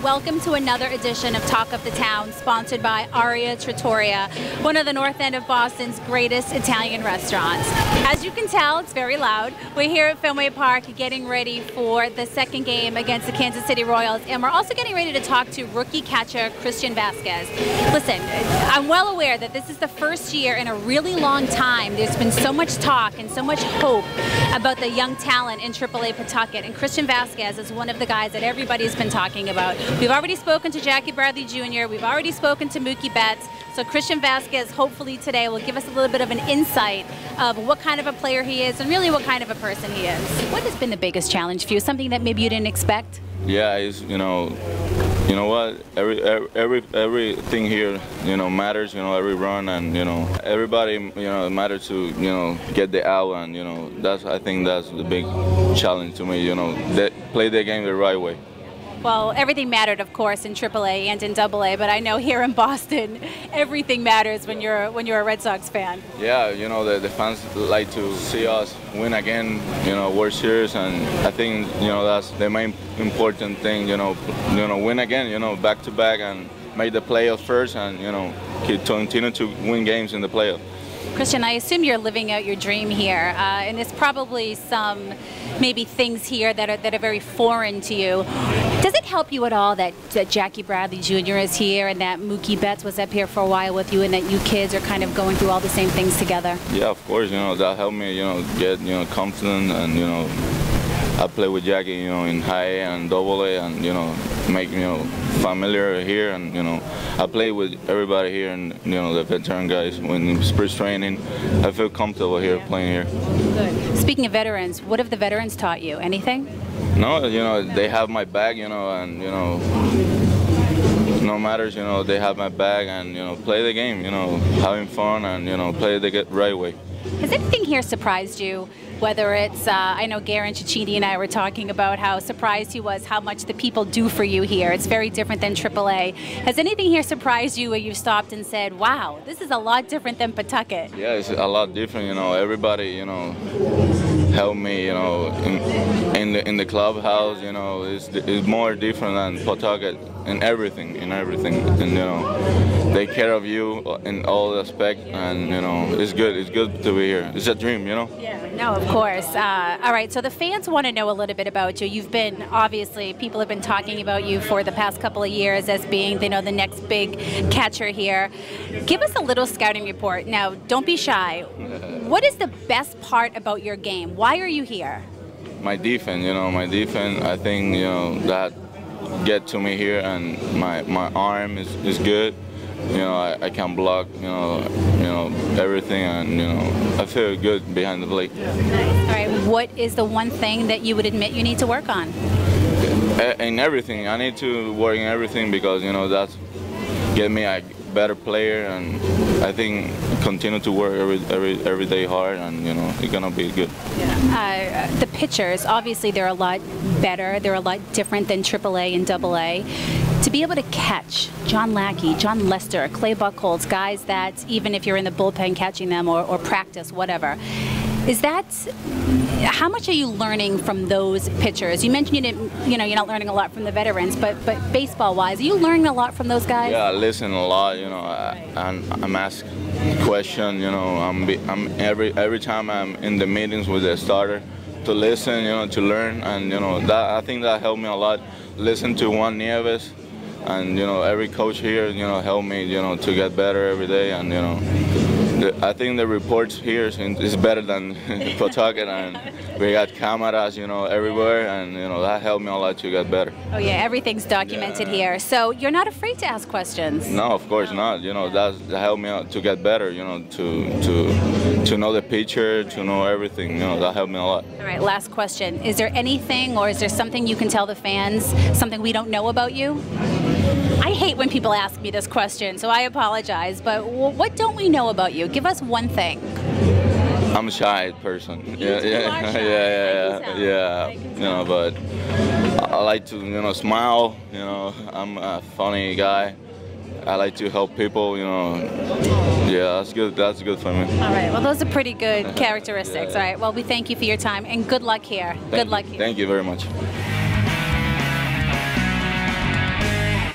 welcome to another edition of Talk of the Town, sponsored by Aria Trattoria, one of the North End of Boston's greatest Italian restaurants. As you can tell, it's very loud. We're here at Fenway Park getting ready for the second game against the Kansas City Royals, and we're also getting ready to talk to rookie catcher Christian Vazquez. Listen, I'm well aware that this is the first year in a really long time. There's been so much talk and so much hope about the young talent in AAA Pawtucket, and Christian Vazquez is one of the guys that everybody's been talking about. We've already spoken to Jackie Bradley Jr., we've already spoken to Mookie Betts, so Christian Vazquez hopefully today will give us a little bit of an insight of what kind of a player he is and really what kind of a person he is. What has been the biggest challenge for you, something that maybe you didn't expect? Yeah, it's, you know what, everything here, matters, every run, and, everybody, matters to, get the out, and, I think that's the big challenge to me, play the game the right way. Well, everything mattered, of course, in AAA and in AA, but I know here in Boston, everything matters when you're a Red Sox fan. Yeah, the fans like to see us win again, World Series, and I think, that's the main important thing, win again, back to back, and make the playoffs first, and, continue to win games in the playoffs. Christian, I assume you're living out your dream here, and there's probably some maybe things here that are very foreign to you. Does it help you at all that Jackie Bradley Jr. is here and that Mookie Betts was up here for a while with you and that you kids are kind of going through all the same things together? Yeah, of course, that helped me, get, confident, and, I play with Jackie, in high A and AA, and, make, familiar here, and, I play with everybody here, and, the veteran guys. When spring training, I feel comfortable here, playing here. Good. Speaking of veterans, what have the veterans taught you? Anything? No, they have my back, and, no matters, they have my back, and, play the game, having fun, and, play the right way. Has anything here surprised you? Whether it's, I know Garen Cicchini and I were talking about how surprised he was how much the people do for you here. It's very different than AAA. Has anything here surprised you where you've stopped and said, wow, this is a lot different than Pawtucket? Yeah, it's a lot different, everybody, help me, in the clubhouse, it's more different than Pawtucket in everything, and, they care of you in all aspects, and, it's good to be here. It's a dream, Yeah, no, of course. All right, so the fans want to know a little bit about you. You've been, obviously, people have been talking about you for the past couple of years as being, the next big catcher here. Give us a little scouting report. Now, don't be shy. What is the best part about your game? Why are you here? My defense, I think, that get to me here, and my arm is good. I can block, everything, and, I feel good behind the plate. Nice. All right, what is the one thing that you would admit you need to work on? In everything. I need to work in everything because, that's get me a better player, and I think continue to work every day hard, and, it's going to be good. Yeah. The pitchers, obviously they're a lot better, they're a lot different than AAA and AA. To be able to catch John Lackey, John Lester, Clay Buchholz, guys that even if you're in the bullpen catching them or practice, whatever, how much are you learning from those pitchers? You mentioned you're not learning a lot from the veterans, but baseball-wise, are you learning a lot from those guys? Yeah, I listen a lot. I'm asked questions. I'm every time I'm in the meetings with the starter to listen, to learn, and I think that helped me a lot. Listen to Juan Nieves, and every coach here, help me, to get better every day, and I think the reports here is better than Pawtucket, and we got cameras, everywhere, and that helped me a lot to get better. Oh yeah, everything's documented here, so you're not afraid to ask questions. No, of course not. That helped me out to get better. To know the pitcher, to know everything. That helped me a lot. All right, last question: is there anything, or is there something you can tell the fans, something we don't know about you? I hate when people ask me this question, so I apologize, but what don't we know about you? Give us one thing. I'm a shy person. Yeah. But I like to, smile. I'm a funny guy. I like to help people. Yeah, that's good. That's good for me. All right. Well, those are pretty good characteristics. All right. Well, we thank you for your time and good luck here. Good luck here. Thank you very much.